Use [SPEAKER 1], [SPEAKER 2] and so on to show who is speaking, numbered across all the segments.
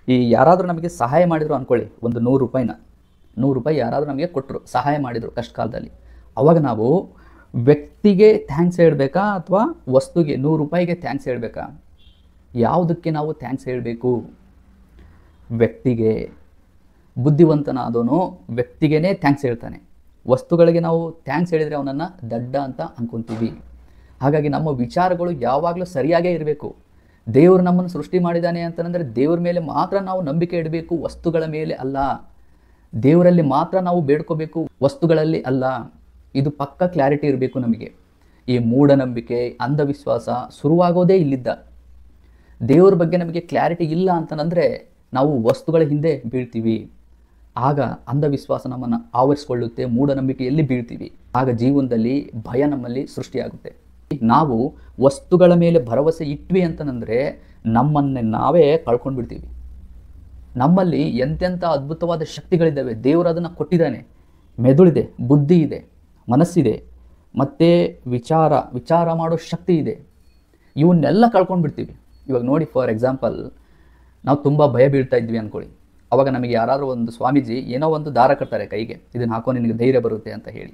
[SPEAKER 1] ಈ ಯಾರಾದರೂ ನಮಗೆ ಸಹಾಯ ಮಾಡಿದ್ರು ಅಂದ್ಕೊಳ್ಳಿ, ಒಂದು 100 ರೂಪಾಯಿನ 100 ರೂಪಾಯಿ ಯಾರಾದರೂ ನಮಗೆ ಕೊಟ್ಟರು, ಸಹಾಯ ಮಾಡಿದರು ಕಷ್ಟ ಕಾಲದಲ್ಲಿ, ಅವಾಗ ನಾವು ವ್ಯಕ್ತಿಗೆ ಥ್ಯಾಂಕ್ಸ್ ಹೇಳಬೇಕಾ ಅಥವಾ ವಸ್ತುಗೆ 100 ರೂಪಾಯಿಗೆ ಥ್ಯಾಂಕ್ಸ್ ಹೇಳಬೇಕಾ? ಯಾವುದಕ್ಕೆ ನಾವು ಥ್ಯಾಂಕ್ಸ್ ಹೇಳಬೇಕು? ವ್ಯಕ್ತಿಗೆ. ಬುದ್ಧಿವಂತನಾದವನು ವ್ಯಕ್ತಿಗೇ ಥ್ಯಾಂಕ್ಸ್ ಹೇಳ್ತಾನೆ. ವಸ್ತುಗಳಿಗೆ ನಾವು ಥ್ಯಾಂಕ್ಸ್ ಹೇಳಿದರೆ ಅವನನ್ನು ದಡ್ಡ ಅಂತ ಅಂದ್ಕೊತೀವಿ. ಹಾಗಾಗಿ ನಮ್ಮ ವಿಚಾರಗಳು ಯಾವಾಗಲೂ ಸರಿಯಾಗೇ ಇರಬೇಕು. ದೇವರು ನಮ್ಮನ್ನು ಸೃಷ್ಟಿ ಮಾಡಿದ್ದಾನೆ ಅಂತಂದರೆ ದೇವರ ಮೇಲೆ ಮಾತ್ರ ನಾವು ನಂಬಿಕೆ ಇಡಬೇಕು, ವಸ್ತುಗಳ ಮೇಲೆ ಅಲ್ಲ. ದೇವರಲ್ಲಿ ಮಾತ್ರ ನಾವು ಬೇಡ್ಕೋಬೇಕು, ವಸ್ತುಗಳಲ್ಲಿ ಅಲ್ಲ. ಇದು ಪಕ್ಕ ಕ್ಲಾರಿಟಿ ಇರಬೇಕು ನಮಗೆ. ಈ ಮೂಢನಂಬಿಕೆ, ಅಂಧವಿಶ್ವಾಸ ಶುರುವಾಗೋದೇ ಇಲ್ಲಿದ್ದ. ದೇವರ ಬಗ್ಗೆ ನಮಗೆ ಕ್ಲಾರಿಟಿ ಇಲ್ಲ ಅಂತಂದರೆ ನಾವು ವಸ್ತುಗಳ ಹಿಂದೆ ಬೀಳ್ತೀವಿ. ಆಗ ಅಂಧವಿಶ್ವಾಸ ನಮ್ಮನ್ನು ಆವರಿಸಿಕೊಳ್ಳುತ್ತೆ, ಮೂಢನಂಬಿಕೆಯಲ್ಲಿ ಬೀಳ್ತೀವಿ. ಆಗ ಜೀವನದಲ್ಲಿ ಭಯ ನಮ್ಮಲ್ಲಿ ಸೃಷ್ಟಿಯಾಗುತ್ತೆ. ನಾವು ವಸ್ತುಗಳ ಮೇಲೆ ಭರವಸೆ ಇಟ್ವಿ ಅಂತಂದರೆ ನಮ್ಮನ್ನೇ ನಾವೇ ಕಳ್ಕೊಂಡು ಬಿಡ್ತೀವಿ. ನಮ್ಮಲ್ಲಿ ಎಂತೆಂಥ ಅದ್ಭುತವಾದ ಶಕ್ತಿಗಳಿದ್ದಾವೆ, ದೇವರು ಅದನ್ನು ಕೊಟ್ಟಿದ್ದಾನೆ. ಮೆದುಳಿದೆ, ಬುದ್ಧಿ ಇದೆ, ಮನಸ್ಸಿದೆ, ಮತ್ತು ವಿಚಾರ ಮಾಡೋ ಶಕ್ತಿ ಇದೆ. ಇವನ್ನೆಲ್ಲ ಕಳ್ಕೊಂಡು ಬಿಡ್ತೀವಿ. ಇವಾಗ ನೋಡಿ, ಫಾರ್ ಎಕ್ಸಾಂಪಲ್, ನಾವು ತುಂಬ ಭಯ ಬೀಳ್ತಾ ಇದ್ವಿ ಅಂದ್ಕೊಳ್ಳಿ. ಅವಾಗ ನಮಗೆ ಯಾರಾದರೂ ಒಂದು ಸ್ವಾಮೀಜಿ ಏನೋ ಒಂದು ದಾರ ಕಟ್ತಾರೆ ಕೈಗೆ, ಇದನ್ನು ಹಾಕೋ ನಿನಗೆ ಧೈರ್ಯ ಬರುತ್ತೆ ಅಂತ ಹೇಳಿ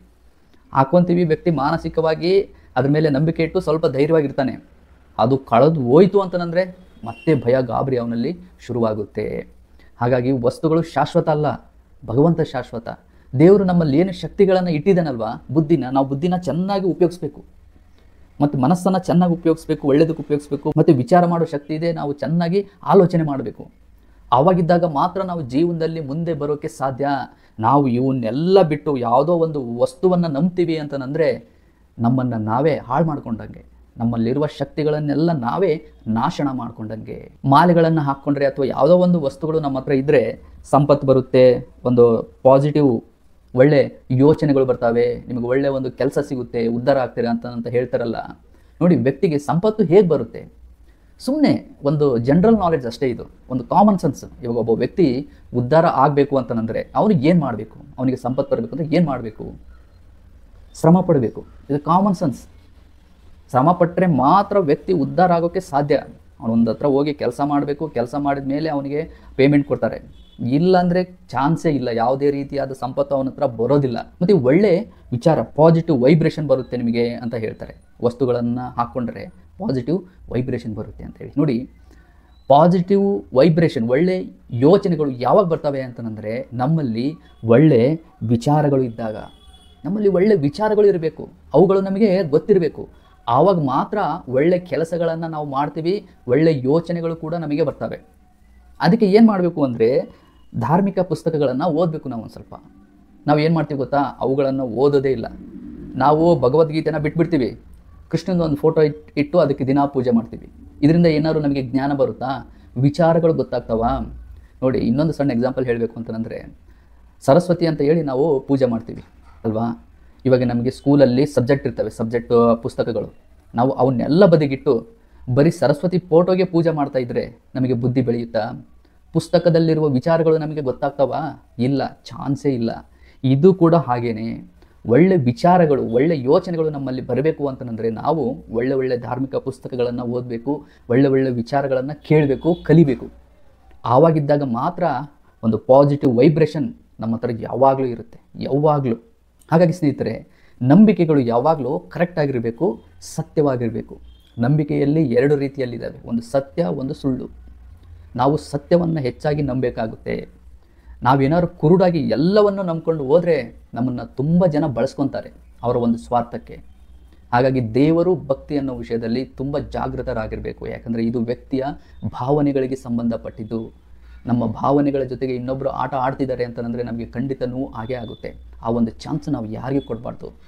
[SPEAKER 1] ಹಾಕ್ಕೊತೀವಿ. ವ್ಯಕ್ತಿ ಮಾನಸಿಕವಾಗಿ ಅದ್ರ ಮೇಲೆ ನಂಬಿಕೆ ಇಟ್ಟು ಸ್ವಲ್ಪ ಧೈರ್ಯವಾಗಿರ್ತಾನೆ. ಅದು ಕಳೆದು ಹೋಯಿತು ಅಂತಂದರೆ ಮತ್ತೆ ಭಯ, ಗಾಬರಿ ಅವನಲ್ಲಿ ಶುರುವಾಗುತ್ತೆ. ಹಾಗಾಗಿ ವಸ್ತುಗಳು ಶಾಶ್ವತ ಅಲ್ಲ, ಭಗವಂತ ಶಾಶ್ವತ. ದೇವರು ನಮ್ಮಲ್ಲಿ ಏನು ಶಕ್ತಿಗಳನ್ನು ಇಟ್ಟಿದ್ದಾನಲ್ವ, ನಾವು ಬುದ್ಧಿನ ಚೆನ್ನಾಗಿ ಉಪಯೋಗಿಸ್ಬೇಕು, ಮತ್ತು ಮನಸ್ಸನ್ನು ಚೆನ್ನಾಗಿ ಉಪಯೋಗಿಸ್ಬೇಕು, ಒಳ್ಳೆಯದಕ್ಕೆ ಉಪಯೋಗಿಸ್ಬೇಕು, ಮತ್ತು ವಿಚಾರ ಮಾಡೋ ಶಕ್ತಿ ಇದೆ. ನಾವು ಚೆನ್ನಾಗಿ ಆಲೋಚನೆ ಮಾಡಬೇಕು. ಆವಾಗಿದ್ದಾಗ ಮಾತ್ರ ನಾವು ಜೀವನದಲ್ಲಿ ಮುಂದೆ ಬರೋಕ್ಕೆ ಸಾಧ್ಯ. ನಾವು ಇವನ್ನೆಲ್ಲ ಬಿಟ್ಟು ಯಾವುದೋ ಒಂದು ವಸ್ತುವನ್ನು ನಂಬ್ತೀವಿ ಅಂತಂದರೆ ನಮ್ಮನ್ನು ನಾವೇ ಹಾಳು ಮಾಡ್ಕೊಂಡಂಗೆ, ನಮ್ಮಲ್ಲಿರುವ ಶಕ್ತಿಗಳನ್ನೆಲ್ಲ ನಾವೇ ನಾಶನ ಮಾಡ್ಕೊಂಡಂಗೆ. ಮಾಲೆಗಳನ್ನು ಹಾಕ್ಕೊಂಡ್ರೆ ಅಥವಾ ಯಾವುದೋ ಒಂದು ವಸ್ತುಗಳು ನಮ್ಮ ಹತ್ರ ಇದ್ದರೆ ಸಂಪತ್ತು ಬರುತ್ತೆ, ಒಂದು ಪಾಸಿಟಿವ್ ಒಳ್ಳೆ ಯೋಚನೆಗಳು ಬರ್ತವೆ, ನಿಮಗೆ ಒಳ್ಳೆ ಒಂದು ಕೆಲಸ ಸಿಗುತ್ತೆ, ಉದ್ಧಾರ ಆಗ್ತೀರಾ ಅಂತ ಹೇಳ್ತಾರಲ್ಲ. ನೋಡಿ, ವ್ಯಕ್ತಿಗೆ ಸಂಪತ್ತು ಹೇಗೆ ಬರುತ್ತೆ? ಸುಮ್ಮನೆ ಒಂದು ಜನರಲ್ ನಾಲೆಡ್ಜ್ ಅಷ್ಟೇ. ಇದು ಒಂದು ಕಾಮನ್ ಸೆನ್ಸ್. ಇವಾಗ ಒಬ್ಬ ವ್ಯಕ್ತಿ ಉದ್ಧಾರ ಆಗಬೇಕು ಅಂತಂದರೆ ಅವನಿಗೆ ಏನು ಮಾಡಬೇಕು? ಅವನಿಗೆ ಸಂಪತ್ತು ಬರಬೇಕು ಅಂದರೆ ಏನು ಮಾಡಬೇಕು? ಶ್ರಮ ಪಡಬೇಕು. ಇದು ಕಾಮನ್ ಸೆನ್ಸ್. ಶ್ರಮ ಪಟ್ಟರೆ ಮಾತ್ರ ವ್ಯಕ್ತಿ ಉದ್ಧಾರ ಆಗೋಕ್ಕೆ ಸಾಧ್ಯ. ಅವನೊಂದು ಹತ್ರ ಹೋಗಿ ಕೆಲಸ ಮಾಡಬೇಕು, ಕೆಲಸ ಮಾಡಿದ ಮೇಲೆ ಅವನಿಗೆ ಪೇಮೆಂಟ್ ಕೊಡ್ತಾರೆ. ಇಲ್ಲಾಂದರೆ ಚಾನ್ಸೇ ಇಲ್ಲ, ಯಾವುದೇ ರೀತಿಯಾದ ಸಂಪತ್ತು ಅವನ ಹತ್ರ ಬರೋದಿಲ್ಲ. ಮತ್ತು ಒಳ್ಳೆ ವಿಚಾರ, ಪಾಸಿಟಿವ್ ವೈಬ್ರೇಷನ್ ಬರುತ್ತೆ ನಿಮಗೆ ಅಂತ ಹೇಳ್ತಾರೆ. ವಸ್ತುಗಳನ್ನು ಹಾಕ್ಕೊಂಡ್ರೆ ಪಾಸಿಟಿವ್ ವೈಬ್ರೇಷನ್ ಬರುತ್ತೆ ಅಂತೇಳಿ. ನೋಡಿ, ಪಾಸಿಟಿವ್ ವೈಬ್ರೇಷನ್, ಒಳ್ಳೆ ಯೋಚನೆಗಳು ಯಾವಾಗ ಬರ್ತವೆ ಅಂತಂದರೆ ನಮ್ಮಲ್ಲಿ ಒಳ್ಳೆ ವಿಚಾರಗಳು ಇದ್ದಾಗ. ನಮ್ಮಲ್ಲಿ ಒಳ್ಳೆ ವಿಚಾರಗಳು ಇರಬೇಕು, ಅವುಗಳು ನಮಗೆ ಗೊತ್ತಿರಬೇಕು. ಆವಾಗ ಮಾತ್ರ ಒಳ್ಳೆ ಕೆಲಸಗಳನ್ನು ನಾವು ಮಾಡ್ತೀವಿ, ಒಳ್ಳೆ ಯೋಚನೆಗಳು ಕೂಡ ನಮಗೆ ಬರ್ತವೆ. ಅದಕ್ಕೆ ಏನು ಮಾಡಬೇಕು ಅಂದರೆ ಧಾರ್ಮಿಕ ಪುಸ್ತಕಗಳನ್ನು ಓದಬೇಕು. ನಾವು ಒಂದು ಸ್ವಲ್ಪ ನಾವು ಏನು ಮಾಡ್ತೀವಿ ಗೊತ್ತಾ, ಅವುಗಳನ್ನು ಓದೋದೇ ಇಲ್ಲ. ನಾವು ಭಗವದ್ಗೀತೆನ ಬಿಟ್ಬಿಡ್ತೀವಿ, ಕೃಷ್ಣನ ಒಂದು ಫೋಟೋ ಇಟ್ಟು ಅದಕ್ಕೆ ದಿನ ಪೂಜೆ ಮಾಡ್ತೀವಿ. ಇದರಿಂದ ಏನಾದರೂ ನಮಗೆ ಜ್ಞಾನ ಬರುತ್ತಾ? ವಿಚಾರಗಳು ಗೊತ್ತಾಗ್ತಾವ? ನೋಡಿ, ಇನ್ನೊಂದು ಸಣ್ಣ ಎಕ್ಸಾಂಪಲ್ ಹೇಳಬೇಕು ಅಂತಂದರೆ, ಸರಸ್ವತಿ ಅಂತ ಹೇಳಿ ನಾವು ಪೂಜೆ ಮಾಡ್ತೀವಿ ಅಲ್ವಾ. ಇವಾಗ ನಮಗೆ ಸ್ಕೂಲಲ್ಲಿ ಸಬ್ಜೆಕ್ಟ್ ಇರ್ತವೆ, ಸಬ್ಜೆಕ್ಟ್ ಪುಸ್ತಕಗಳು. ನಾವು ಅವನ್ನೆಲ್ಲ ಬದಿಗಿಟ್ಟು ಬರೀ ಸರಸ್ವತಿ ಫೋಟೋಗೆ ಪೂಜೆ ಮಾಡ್ತಾ ಇದ್ದರೆ ನಮಗೆ ಬುದ್ಧಿ ಬೆಳೆಯುತ್ತಾ? ಪುಸ್ತಕದಲ್ಲಿರುವ ವಿಚಾರಗಳು ನಮಗೆ ಗೊತ್ತಾಗ್ತಾವ? ಇಲ್ಲ, ಚಾನ್ಸೇ ಇಲ್ಲ. ಇದು ಕೂಡ ಹಾಗೇನೆ. ಒಳ್ಳೆ ವಿಚಾರಗಳು, ಒಳ್ಳೆ ಯೋಚನೆಗಳು ನಮ್ಮಲ್ಲಿ ಬರಬೇಕು ಅಂತಂದರೆ ನಾವು ಒಳ್ಳೆ ಒಳ್ಳೆ ಧಾರ್ಮಿಕ ಪುಸ್ತಕಗಳನ್ನು ಓದಬೇಕು, ಒಳ್ಳೆ ಒಳ್ಳೆ ವಿಚಾರಗಳನ್ನು ಕೇಳಬೇಕು, ಕಲಿಬೇಕು. ಆವಾಗಿದ್ದಾಗ ಮಾತ್ರ ಒಂದು ಪಾಸಿಟಿವ್ ವೈಬ್ರೇಷನ್ ನಮ್ಮ ಹತ್ರ ಯಾವಾಗಲೂ ಇರುತ್ತೆ, ಯಾವಾಗಲೂ. ಹಾಗಾಗಿ ಸ್ನೇಹಿತರೆ, ನಂಬಿಕೆಗಳು ಯಾವಾಗಲೂ ಕರೆಕ್ಟಾಗಿರಬೇಕು, ಸತ್ಯವಾಗಿರಬೇಕು. ನಂಬಿಕೆಯಲ್ಲಿ 2 ರೀತಿಯಲ್ಲಿದ್ದಾವೆ, ಒಂದು ಸತ್ಯ, ಒಂದು ಸುಳ್ಳು. ನಾವು ಸತ್ಯವನ್ನು ಹೆಚ್ಚಾಗಿ ನಂಬಬೇಕಾಗುತ್ತೆ. ನಾವೇನಾದ್ರು ಕುರುಡಾಗಿ ಎಲ್ಲವನ್ನು ನಂಬ್ಕೊಂಡು ಹೋದರೆ ನಮ್ಮನ್ನು ತುಂಬ ಜನ ಬಳಸ್ಕೊತಾರೆ ಅವರ ಒಂದು ಸ್ವಾರ್ಥಕ್ಕೆ. ಹಾಗಾಗಿ ದೇವರು, ಭಕ್ತಿ ಅನ್ನೋ ವಿಷಯದಲ್ಲಿ ತುಂಬ ಜಾಗೃತರಾಗಿರಬೇಕು. ಯಾಕಂದರೆ ಇದು ವ್ಯಕ್ತಿಯ ಭಾವನೆಗಳಿಗೆ ಸಂಬಂಧಪಟ್ಟಿದ್ದು. ನಮ್ಮ ಭಾವನೆಗಳ ಜೊತೆಗೆ ಇನ್ನೊಬ್ಬರು ಆಟ ಆಡ್ತಿದ್ದಾರೆ ಅಂತಂದರೆ ನಮಗೆ ಖಂಡಿತ ನೋವು ಆಗೇ ಆಗುತ್ತೆ. ಆ ಒಂದು ಚಾನ್ಸ್ ನಾವು ಯಾರಿಗೂ ಕೊಡಬಾರ್ದು.